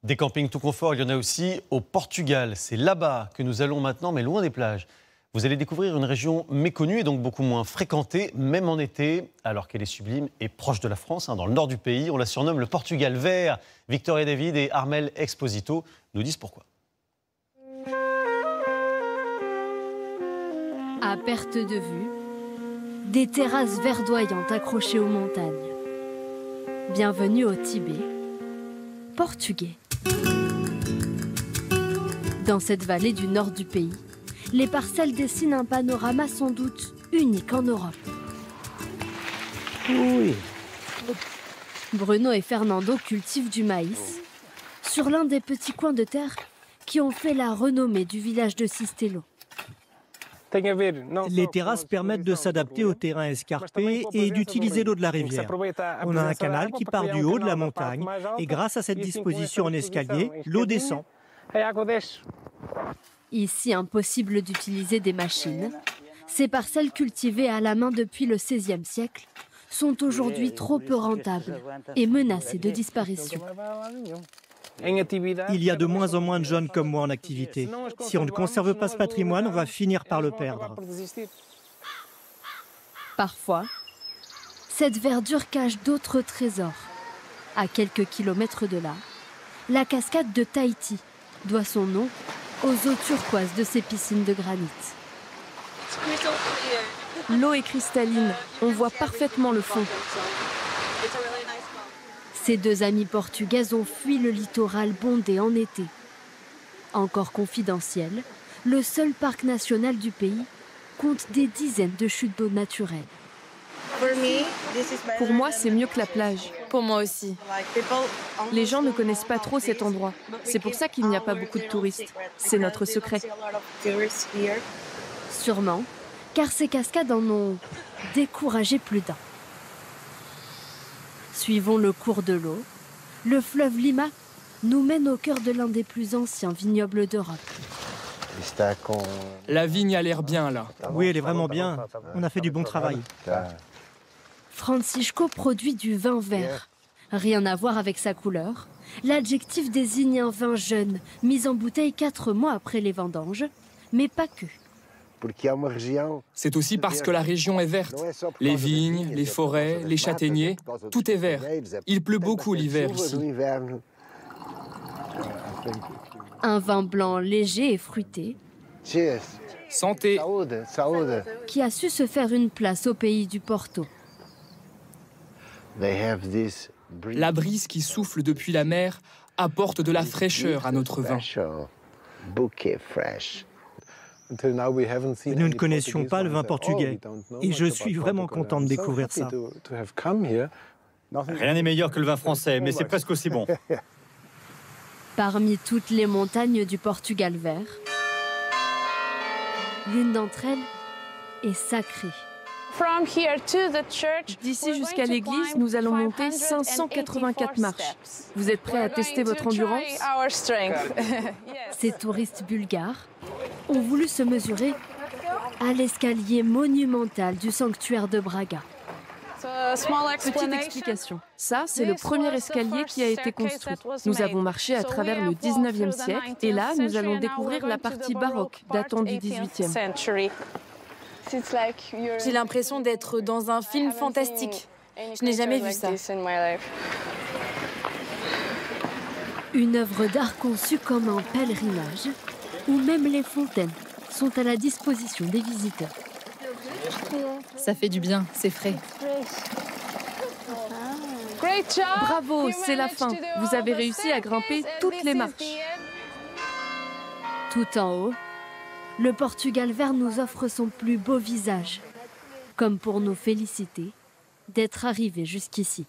Des campings tout confort, il y en a aussi au Portugal. C'est là-bas que nous allons maintenant, mais loin des plages. Vous allez découvrir une région méconnue et donc beaucoup moins fréquentée, même en été, alors qu'elle est sublime et proche de la France, dans le nord du pays. On la surnomme le Portugal vert. Victoria David et Armel Exposito nous disent pourquoi. À perte de vue, des terrasses verdoyantes accrochées aux montagnes. Bienvenue au Tibet, portugais. Dans cette vallée du nord du pays, les parcelles dessinent un panorama sans doute unique en Europe. Oui. Bruno et Fernando cultivent du maïs sur l'un des petits coins de terre qui ont fait la renommée du village de Cistelo. Les terrasses permettent de s'adapter au terrain escarpé et d'utiliser l'eau de la rivière. On a un canal qui part du haut de la montagne et grâce à cette disposition en escalier, l'eau descend. Ici, impossible d'utiliser des machines. Ces parcelles cultivées à la main depuis le XVIe siècle sont aujourd'hui trop peu rentables et menacées de disparition. Il y a de moins en moins de jeunes comme moi en activité. Si on ne conserve pas ce patrimoine, on va finir par le perdre. Parfois, cette verdure cache d'autres trésors. À quelques kilomètres de là, la cascade de Tahiti doit son nom aux eaux turquoises de ces piscines de granit. L'eau est cristalline, on voit parfaitement le fond. Ces deux amies portugaises ont fui le littoral bondé en été. Encore confidentiel, le seul parc national du pays compte des dizaines de chutes d'eau naturelles. Pour moi, c'est mieux que la plage. Pour moi aussi. Les gens ne connaissent pas trop cet endroit. C'est pour ça qu'il n'y a pas beaucoup de touristes. C'est notre secret. Sûrement, car ces cascades en ont découragé plus d'un. Suivons le cours de l'eau. Le fleuve Lima nous mène au cœur de l'un des plus anciens vignobles d'Europe. La vigne a l'air bien là. Oui, elle est vraiment bien. On a fait du bon travail. Francisco produit du vin vert. Rien à voir avec sa couleur. L'adjectif désigne un vin jeune, mis en bouteille 4 mois après les vendanges, mais pas que. C'est aussi parce que la région est verte. Les vignes, les forêts, les châtaigniers, tout est vert. Il pleut beaucoup l'hiver ici. Un vin blanc léger et fruité, Santé. qui a su se faire une place au pays du Porto. La brise qui souffle depuis la mer apporte de la fraîcheur à notre vin. Nous ne connaissions pas le vin portugais et je suis vraiment content de découvrir ça. Rien n'est meilleur que le vin français, mais c'est presque aussi bon. Parmi toutes les montagnes du Portugal vert, l'une d'entre elles est sacrée. D'ici jusqu'à l'église, nous allons monter 584 marches. Vous êtes prêts à tester votre endurance? Ces touristes bulgares ont voulu se mesurer à l'escalier monumental du sanctuaire de Braga. Petite explication. Ça, c'est le premier escalier qui a été construit. Nous avons marché à travers le 19e siècle et là, nous allons découvrir la partie baroque datant du 18e. J'ai l'impression d'être dans un film fantastique. Je n'ai jamais vu ça. Une œuvre d'art conçue comme un pèlerinage, où même les fontaines sont à la disposition des visiteurs. Ça fait du bien, c'est frais. Bravo, c'est la fin. Vous avez réussi à grimper toutes les marches. Tout en haut, le Portugal vert nous offre son plus beau visage, comme pour nous féliciter d'être arrivés jusqu'ici.